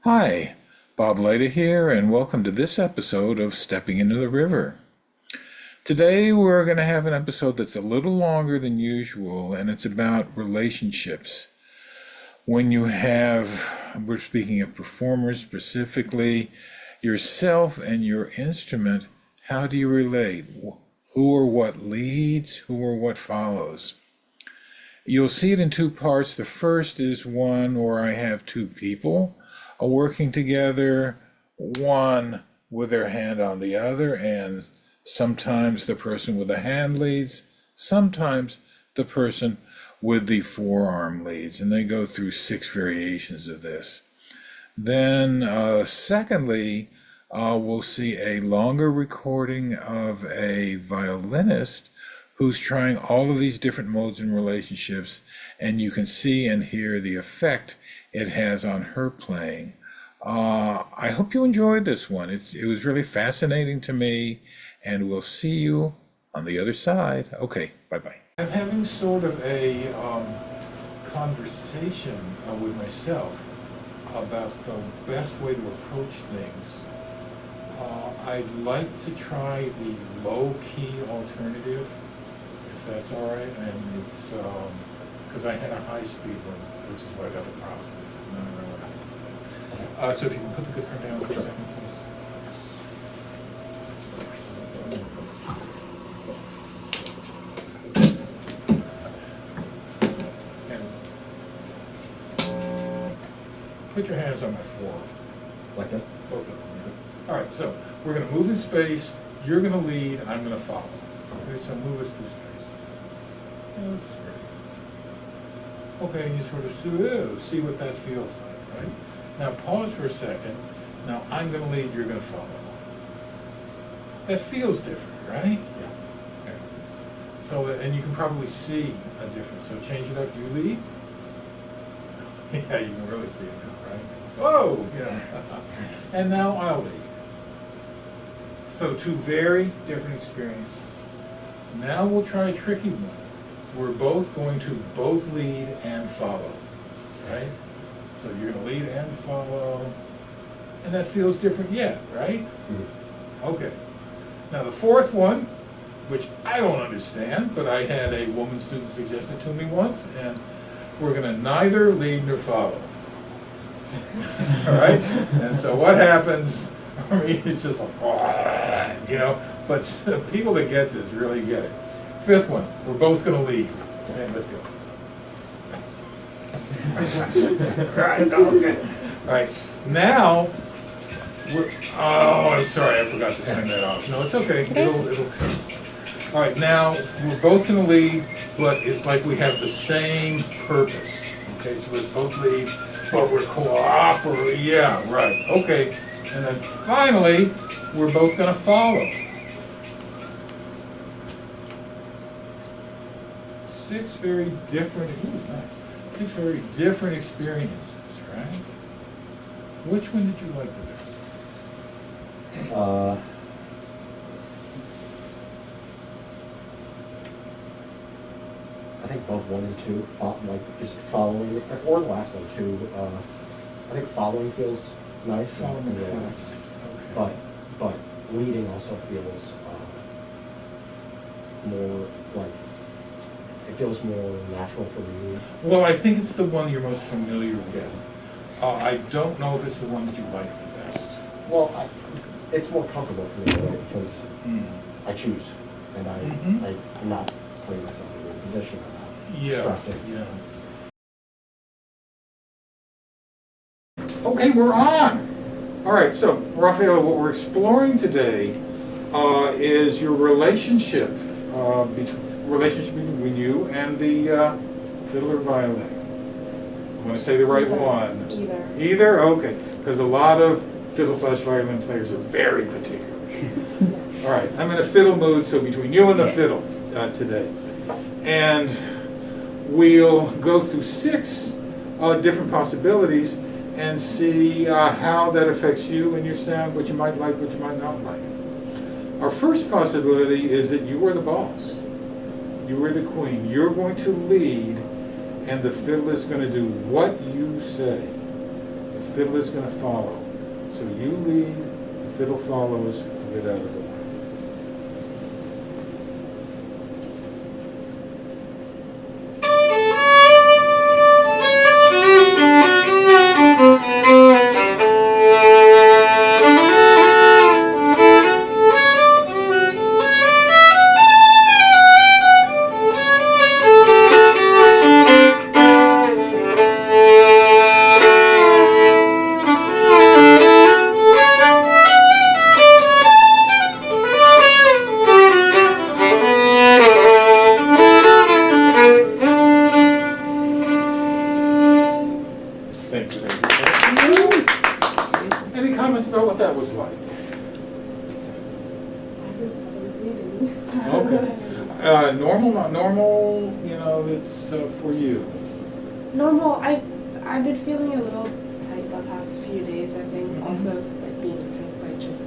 Hi, Bob Leda here, and welcome to this episode of Stepping into the River. Today we're going to have an episode that's a little longer than usual, and it's about relationships. When you have, we're speaking of performers specifically, yourself and your instrument, how do you relate? Who or what leads, who or what follows? You'll see it in two parts. The first is one where I have two people working together, one with their hand on the other, and sometimes the person with the hand leads, sometimes the person with the forearm leads, and they go through 6 variations of this. Then secondly, we'll see a longer recording of a violinist who's trying all of these different modes and relationships, and you can see and hear the effect it has on her playing. I hope you enjoyed this one. It was really fascinating to me, and we'll see you on the other side. Okay, bye-bye. I'm having sort of a conversation with myself about the best way to approach things. I'd like to try the low-key alternative, if that's all right, and it's because I had a high-speed one, which is why I got the problems with this. No, so if you can put the guitar down for a second, please. And put your hands on my floor. Like this? Both of them, yeah. All right, so we're going to move in space. You're going to lead. I'm going to follow. Okay, so move us through space. That's great. Okay, and you sort of see what that feels like, right? Now pause for a second. Now I'm going to lead, you're going to follow. That feels different, right? Yeah. Okay. So, and you can probably see a difference. So change it up. You lead. Yeah, you can really see it now, right? Whoa! Yeah. And now I'll lead. So 2 very different experiences. Now we'll try a tricky one. We're both going to both lead and follow, right? So you're going to lead and follow, and that feels different yet, right? Mm-hmm. Okay. Now the fourth one, which I don't understand, but I had a woman student suggest it to me once, and we're going to neither lead nor follow. All right? And so what happens, I mean, it's just like, you know, but people that get this really get it. Fifth one, we're both going to lead. Okay, let's go. Right, okay. All right, now, I'm sorry, I forgot to turn that off. No, it's okay, it'll all right, now, we're both going to lead, but it's like we have the same purpose. Okay, so we're both lead, but we're cooperating. Yeah, right, okay. And then finally, we're both going to follow. 6 very different, nice. 6 very different experiences, right? Which one did you like the best? I think both 1 and 2, like just following, or the last one too. I think following feels nice and relaxed, Okay. but leading also feels more like it feels more natural for me. Well, I think it's the one you're most familiar with. I don't know if it's the one that you like the best. Well, it's more comfortable for me in a way because I choose, and I'm not putting myself in a position. I'm not stressing. Yeah. Okay, we're on. All right, so Raphael, what we're exploring today is your relationship between you and the fiddle or violin. I'm going to say the right one. Either. Either? Okay, because a lot of fiddle/violin players are very particular. All right, I'm in a fiddle mood, so between you and the fiddle today. And we'll go through 6 different possibilities and see how that affects you and your sound, what you might like, what you might not like. Our first possibility is that you are the boss. You are the queen. You're going to lead, and the fiddle is going to do what you say. The fiddle is going to follow. So you lead, the fiddle follows, get out of the way. Thank you. Any comments about what that was like? I was leaving. Okay. Normal, not normal, it's for you. Normal. I've been feeling a little tight the past few days. I think Mhm. also like being sick, like just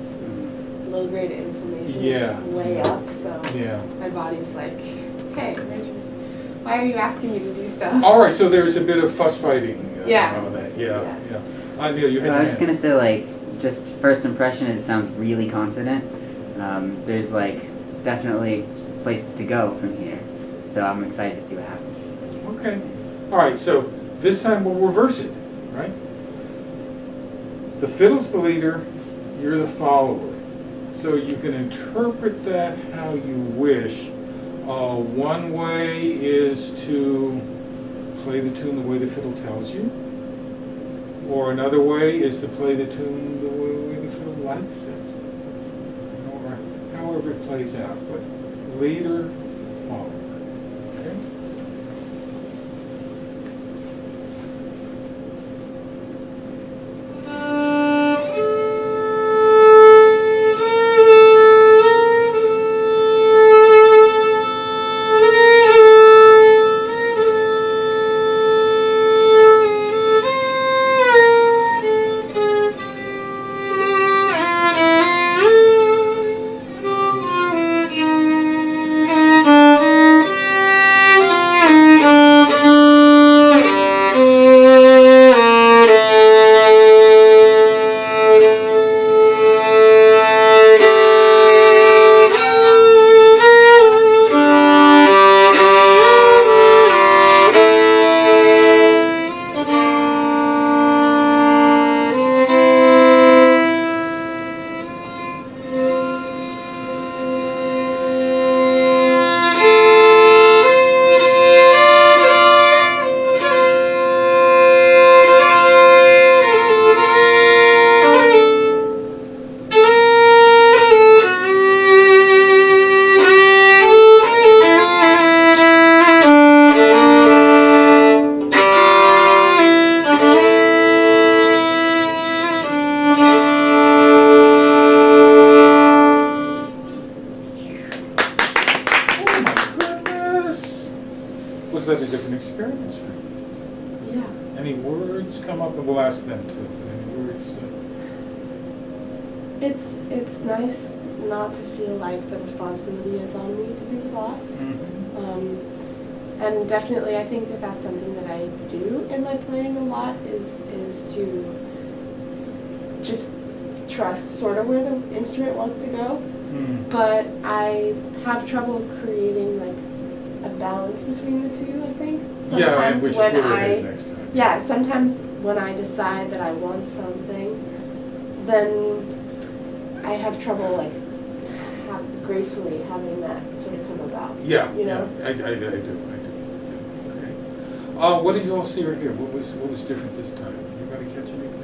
low grade inflammation Yeah. is way up. So Yeah. my body's like, hey, why are you asking me to do stuff? All right, so there's a bit of fuss fighting. Yeah. On that. Yeah. Yeah. Neil, you had So I your was just hand. gonna say, like, just first impression, it sounds really confident. There's like definitely places to go from here, so I'm excited to see what happens. Okay. All right, so this time we'll reverse it, right? The fiddle's the leader, you're the follower. So you can interpret that how you wish. One way is to play the tune the way the fiddle tells you, or another way is to play the tune the way the fiddle likes it, or however it plays out. But leader, follower. Okay. Was that a different experience for you? Yeah. Any words come up? And we'll ask them too. Any words? It's nice not to feel like the responsibility is on me to be the boss. And definitely, I think that that's something that I do in my playing a lot is to just trust sort of where the instrument wants to go. But I have trouble creating like a balance between the two, I think. Yeah, and which is where we're headed next time. Yeah, sometimes when I decide that I want something, then I have trouble like gracefully having that sort of come about. Yeah, you know? yeah, I do. Okay. What did you all see or hear? What was different this time? Anybody catch anything?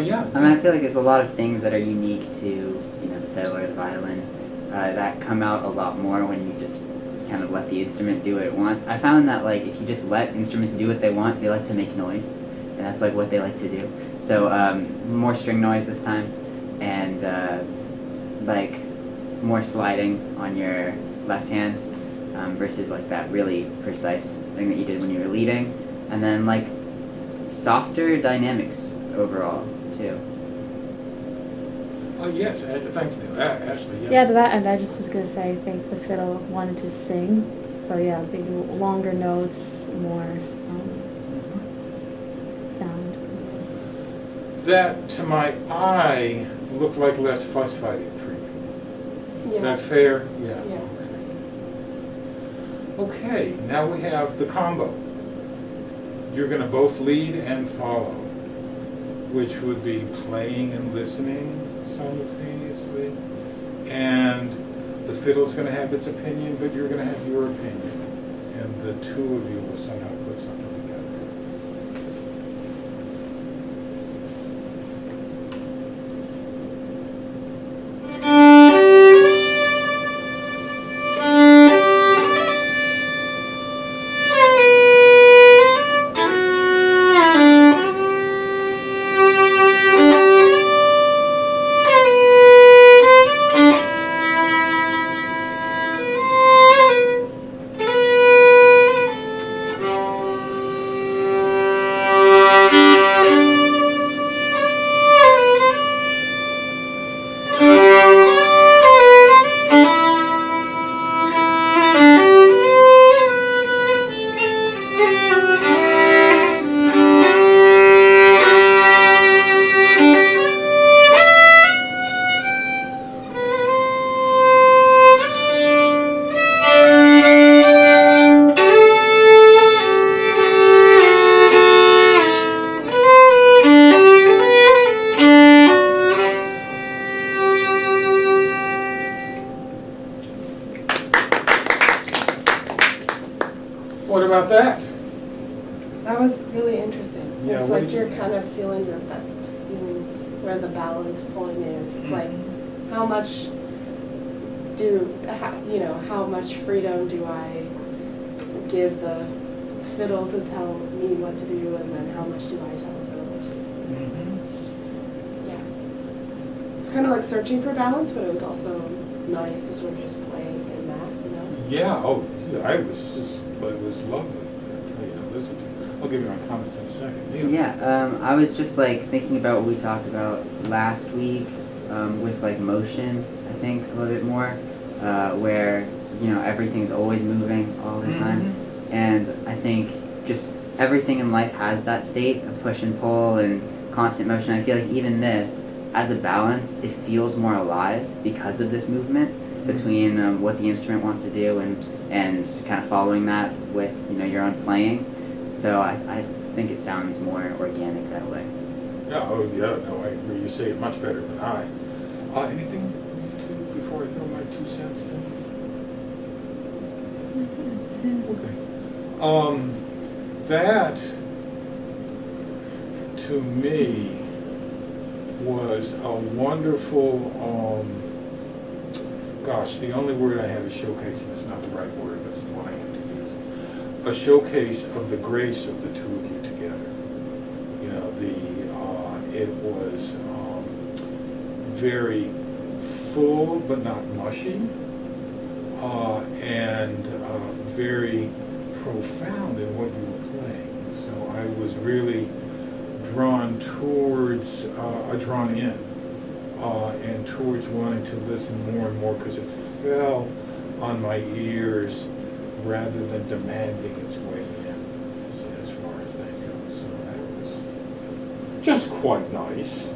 Yeah. I mean, I feel like there's a lot of things that are unique to the fiddle or the violin that come out a lot more when you just kind of let the instrument do what it wants. I found that like if you just let instruments do what they want, they like to make noise, and that's like what they like to do. So more string noise this time, and like more sliding on your left hand versus like that really precise thing that you did when you were leading, and then like softer dynamics overall too. Oh yes, thanks, Neil. Ashley, yeah. Yeah, to that end, I just was going to say, I think the fiddle wanted to sing. So yeah, big, longer notes, more sound. that to my eye looked like less fuss fighting for you. Is Yeah. that fair? Yeah. Yeah. Okay, now we have the combo. You're going to both lead and follow, which would be playing and listening simultaneously. And the fiddle's going to have its opinion, but you're going to have your opinion. And the two of you will somehow put something together. What about that? That was really interesting. Yeah, It's what like did you you're think? kind of feeling where the balance point is. It's like how much how much freedom do I give the fiddle to tell me what to do, and then how much do I tell the fiddle what to do? Yeah. It's kind of like searching for balance, but it was also nice to sort of just play in that. Yeah, oh, yeah, it was lovely to tell you to listen to. I'll give you my comments in a second. Neil? Yeah, I was just like thinking about what we talked about last week with like motion, I think a little bit more, where everything's always moving all the time, and I think just everything in life has that state of push and pull and constant motion. I feel like even this, as a balance, it feels more alive because of this movement between what the instrument wants to do and kind of following that with your own playing. So I think it sounds more organic that way. Yeah, oh yeah, no, I agree. You say it much better than I. Anything before I throw my 2 cents in? Okay. That to me was a wonderful, gosh, the only word I have is showcase, and it's not the right word, but it's the one I have to use. A showcase of the grace of the two of you together. It was very full but not mushy, and very profound in what you were playing. So I was really drawn in, and towards wanting to listen more and more because it fell on my ears rather than demanding its way in, as far as that goes. So that was just quite nice.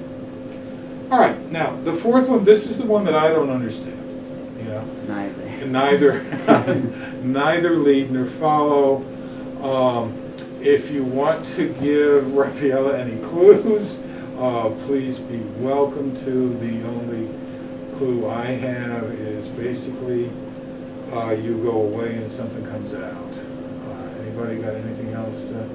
All right, now the fourth one. This is the one that I don't understand. Neither. Neither lead nor follow. If you want to give Raffaella any clues, please be welcome to. The only clue I have is basically you go away and something comes out. Anybody got anything else to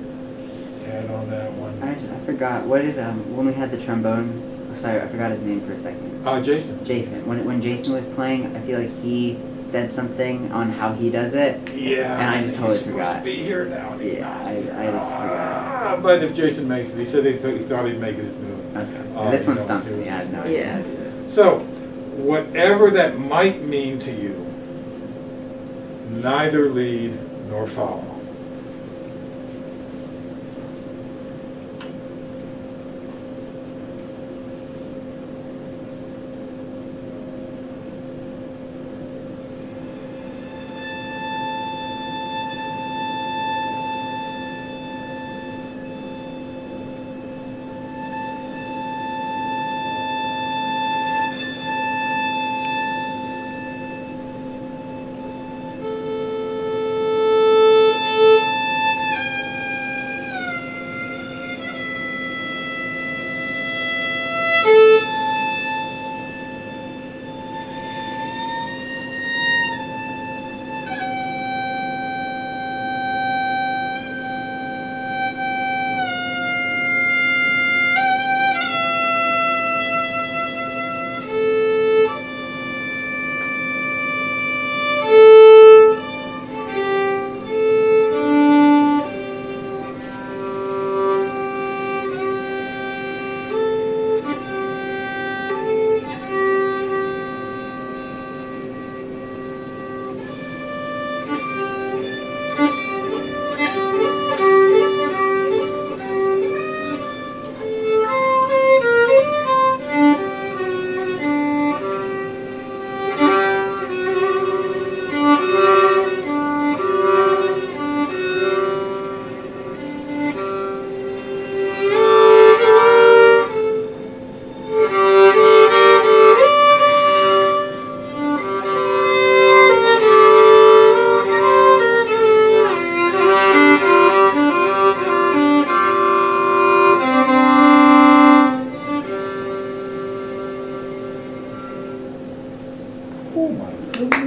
add on that one? I forgot. What did when we had the trombone? Sorry, I forgot his name for a second. Jason. Jason. When Jason was playing, I feel like he said something on how he does it. Yeah, And I just totally he's forgot. supposed to be here now. And he's Yeah, not. I just forgot. But if Jason makes it, he said he thought he'd make it at noon. Okay. This one you know, stumps see me. what I he had no said. idea. So, whatever that might mean to you, neither lead nor follow.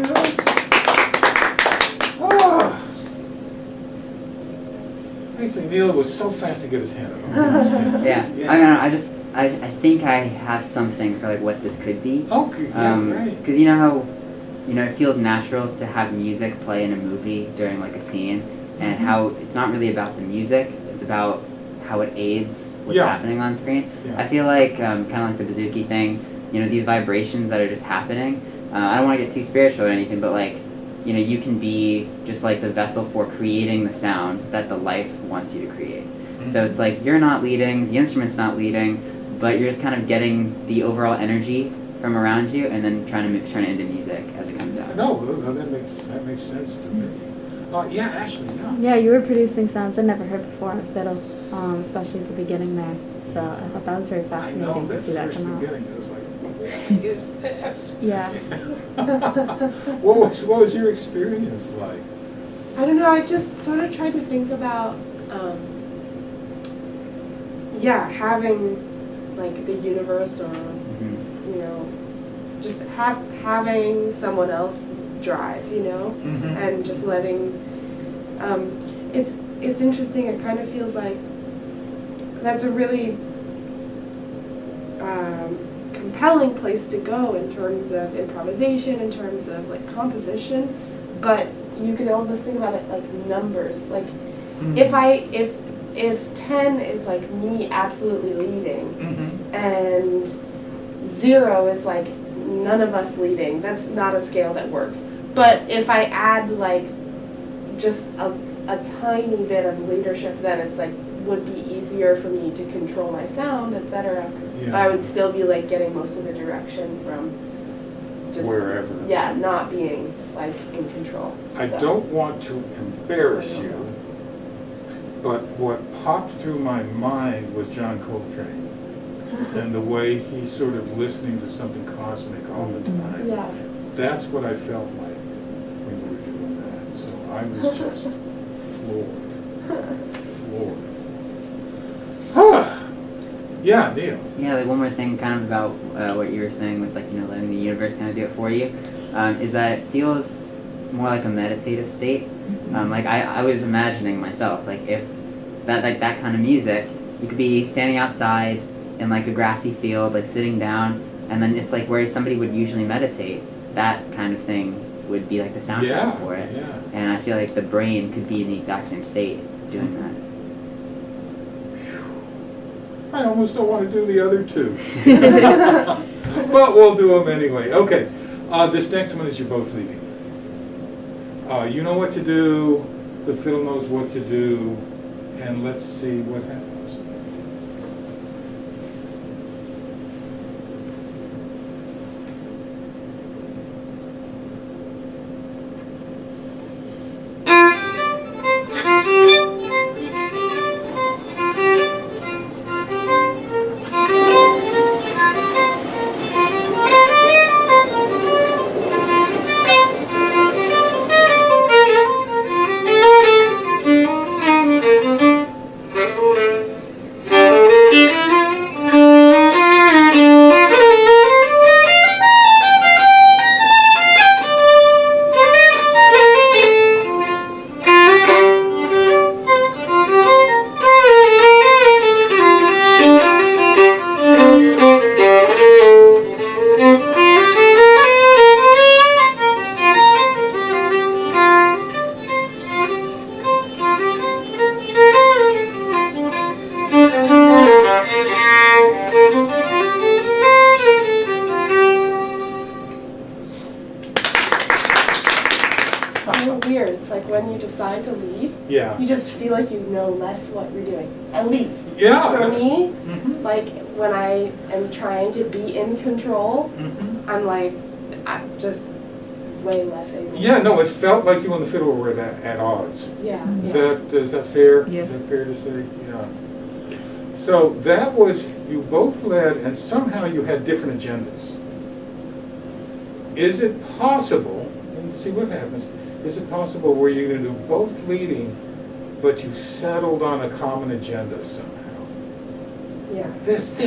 Yes. Ah. Actually, Neil was so fast to get his hand on it. Yeah. I don't know. I think I have something for like what this could be. Okay, yeah, great. Because you know how, it feels natural to have music play in a movie during like a scene, and how it's not really about the music, it's about how it aids what's Yeah. happening on screen. Yeah. I feel like kind of like the bouzouki thing, these vibrations that are just happening. I don't want to get too spiritual or anything, but like, you can be just like the vessel for creating the sound that the life wants you to create. So it's like you're not leading, the instrument's not leading, but you're just kind of getting the overall energy from around you, and then trying to turn it into music as it comes out. No, that makes sense to me. Yeah, actually, yeah. Yeah, you were producing sounds I'd never heard before on a fiddle, especially at the beginning there. So I thought that was very I fascinating know to that see that first come out. beginning. It was like, what is this? Yeah. What was your experience like? I don't know, I just sort of tried to think about, having like the universe or, just having someone else drive, and just letting, it's interesting, it kind of feels like that's a really compelling place to go in terms of improvisation, in terms of like composition, but you can almost think about it like numbers. Like if 10 is like me absolutely leading, and 0 is like none of us leading, that's not a scale that works. But if I add like just a tiny bit of leadership, then it's like would be easier for me to control my sound, etc. Yeah. But I would still be like getting most of the direction from just Wherever. Yeah, not being like in control. I So. don't want to embarrass you, but what popped through my mind was John Coltrane and the way he's sort of listening to something cosmic all the time. Yeah. That's what I felt like when you were doing that. So I was just floored. Yeah, Neil. Yeah, like one more thing kind of about what you were saying with like, letting the universe kind of do it for you, is that it feels more like a meditative state. Like I was imagining myself, like if that kind of music, you could be standing outside in like a grassy field, like sitting down, and then just like where somebody would usually meditate, that kind of thing would be like the soundtrack for it. Yeah. And I feel like the brain could be in the exact same state doing that. I almost don't want to do the other two. But we'll do them anyway. Okay, this next one is you're both leading. You know what to do, the fiddle knows what to do, and let's see what happens. So weird. It's like when you decide to lead, Yeah. you just feel like you know less what you're doing. At least. Yeah. For me, Mhm. like when I am trying to be in control, Mhm. I'm just way less able. Yeah, no, it felt like you and the fiddle were at odds. Yeah. Is yeah. that fair? Yeah. Is that fair to say? Yeah. So that was, you both led, and somehow you had different agendas. Is it possible, and see what happens, is it possible where you're going to do both leading, but you've settled on a common agenda somehow? Yeah. This, that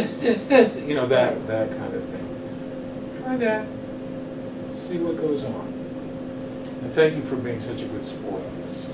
kind of thing. Try that. See what goes on. And thank you for being such a good sport on this.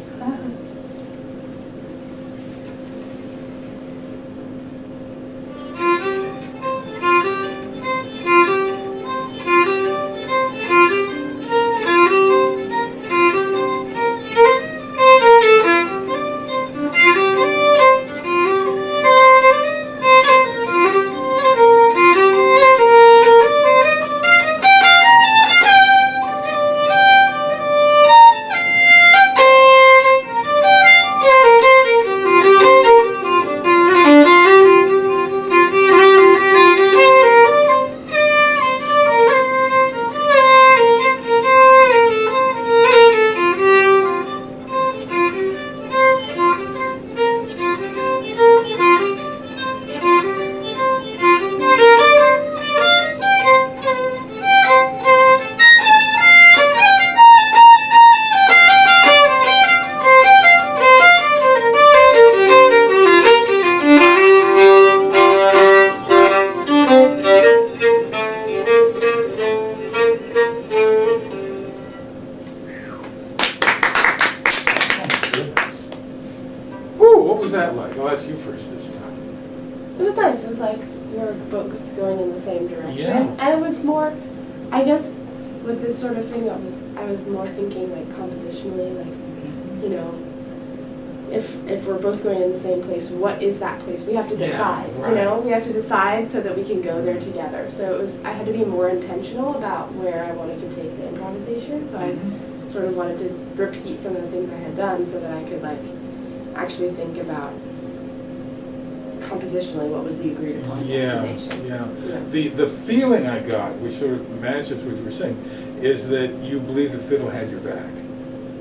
Whew, what was that like? I'll ask you first this time. It was nice. It was like we were both going in the same direction, Yeah. and it was more. I guess with this sort of thing, I was more thinking like compositionally, like you know, if we're both going in the same place, what is that place? We have to Yeah, decide. right. You know, we have to decide so that we can go there together. So I had to be more intentional about where I wanted to take the improvisation. So I sort of wanted to repeat some of the things I had done so that I could like actually think about compositionally what was the agreed upon destination. Yeah. Yeah. The feeling I got, which sort of matches what you were saying, is that you believe the fiddle had your back.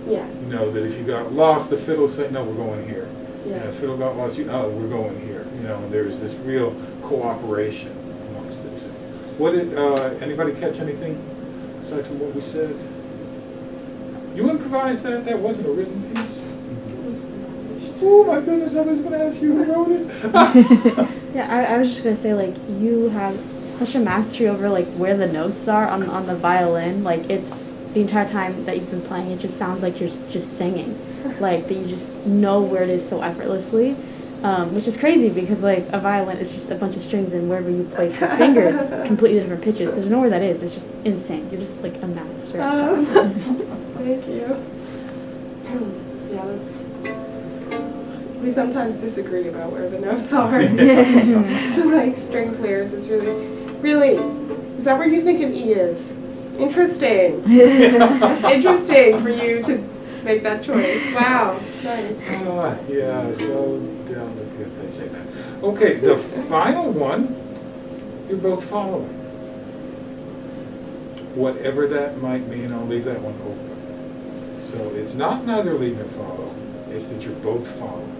Yeah. You know, that if you got lost, the fiddle said, no, we're going here. Yeah. And if the fiddle got lost, no, we're going here. You know, and there's this real cooperation amongst the two. What did, anybody catch anything aside from what we said? You improvised that? That wasn't a written piece? It was Oh my goodness, I was going to ask you who wrote it. Yeah, I was just gonna say, like, you have such a mastery over like where the notes are on the violin. Like, it's the entire time that you've been playing, it just sounds like you're just singing, like that you just know where it is so effortlessly, which is crazy because like a violin is just a bunch of strings, and wherever you place your finger, it's completely different pitches. So to know where that is, it's just insane. You're just like a master. Thank you. Yeah, that's. We sometimes disagree about where the notes are. So like string players, it's really. Is that where you think an E is? Interesting. It's interesting for you to make that choice. Wow, nice. Yeah, so delicate, they say that. Okay, the final one, you're both following. Whatever that might mean, I'll leave that one open. So it's not neither lead nor follow, it's that you're both following.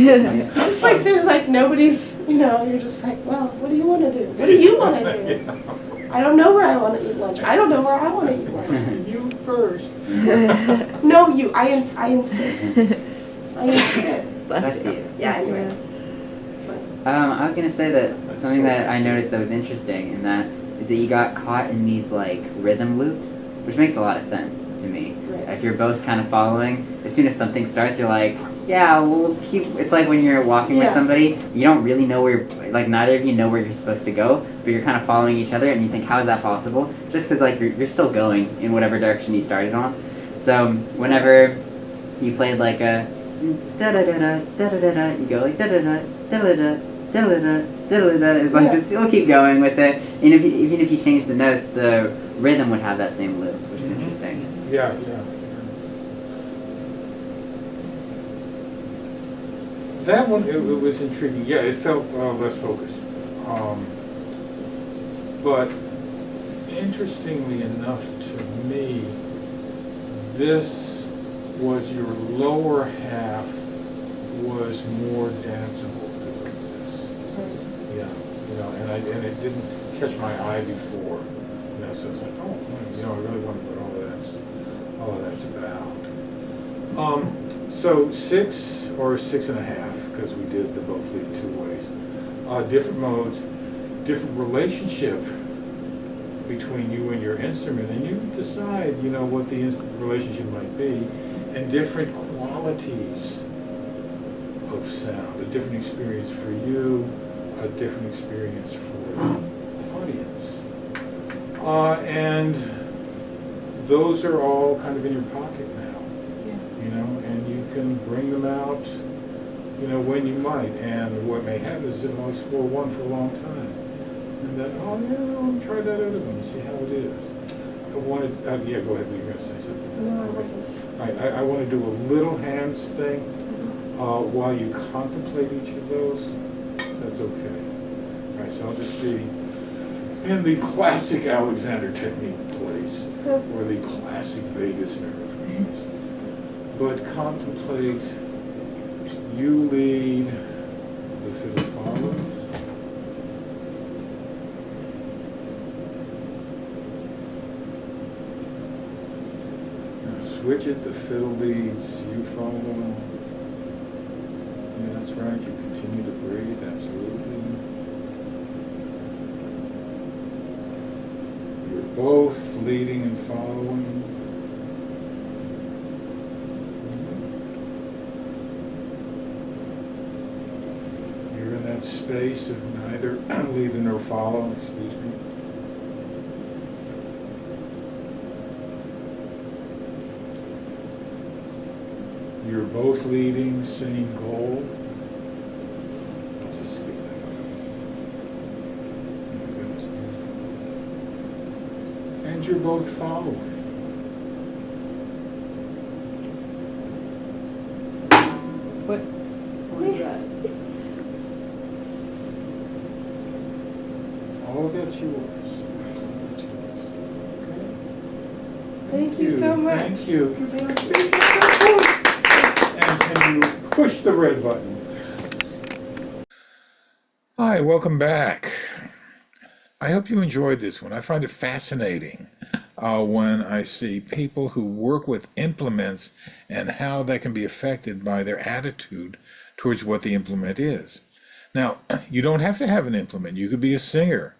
Just like there's like nobody's, you're just like, well, what do you want to do? What do you want to do? I don't know where I want to eat lunch. I don't know where I want to eat lunch. You first. No, you. I insist. I insist. Bless you. Yeah, anyway. I was gonna say that something that I noticed that was interesting in that is that you got caught in these like rhythm loops, which makes a lot of sense to me. Right. If you're both kind of following, as soon as something starts, you're like, yeah, we'll keep. It's like when you're walking with Yeah. somebody, you don't really know where, like neither of you know where you're supposed to go, but you're kind of following each other, and you think, how is that possible? Just because like you're still going in whatever direction you started on. So whenever you played like a da da da da da da da, you go like da da da da da da. It's like just you'll keep going with it. And even if you change the notes, the rhythm would have that same loop, which is interesting. Yeah. That one, it was intriguing. Yeah, it felt less focused. But interestingly enough to me, this was your lower half was more danceable. Yeah, and it didn't catch my eye before, so it's like, oh, I really wonder what all of that's about. So 6 or 6.5, because we did the both lead 2 ways. Different modes, different relationship between you and your instrument, and you decide, what the relationship might be, and different qualities of sound, a different experience for you, a different experience for the audience. And those are all kind of in your pocket now, and you can bring them out, when you might. And what may happen is that I'll explore one for a long time. And then, I'll try that other one and see how it is. I wanted, yeah, go ahead, you were going to say something. No, I wasn't. All right, I want to do a little hands thing while you contemplate each of those. That's okay. All right, so I'll just be in the classic Alexander technique place, or the classic vagus nerve place. But contemplate, you lead, the fiddle follows. Now switch it, the fiddle leads, you follow. Yeah, that's right, you continue to breathe, absolutely. You're both leading and following. You're in that space of neither lead nor follow, excuse me. You're both leading, same goal. I'll just skip that one. Oh my goodness, beautiful. And you're both following. What was that? All that's yours. Okay. Thank you so much. Thank you. And can you push the red button? Hi, welcome back. I hope you enjoyed this one. I find it fascinating when I see people who work with implements and how that can be affected by their attitude towards what the implement is. Now, you don't have to have an implement. You could be a singer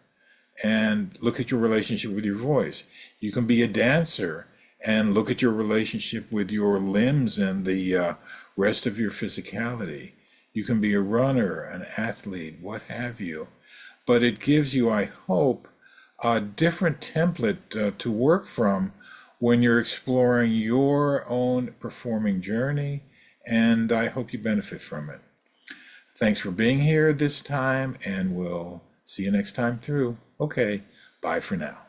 and look at your relationship with your voice. You can be a dancer and look at your relationship with your limbs and the rest of your physicality. You can be a runner, an athlete, what have you. But it gives you, I hope, a different template to work from when you're exploring your own performing journey, and I hope you benefit from it. Thanks for being here this time, and we'll see you next time through. Okay, bye for now.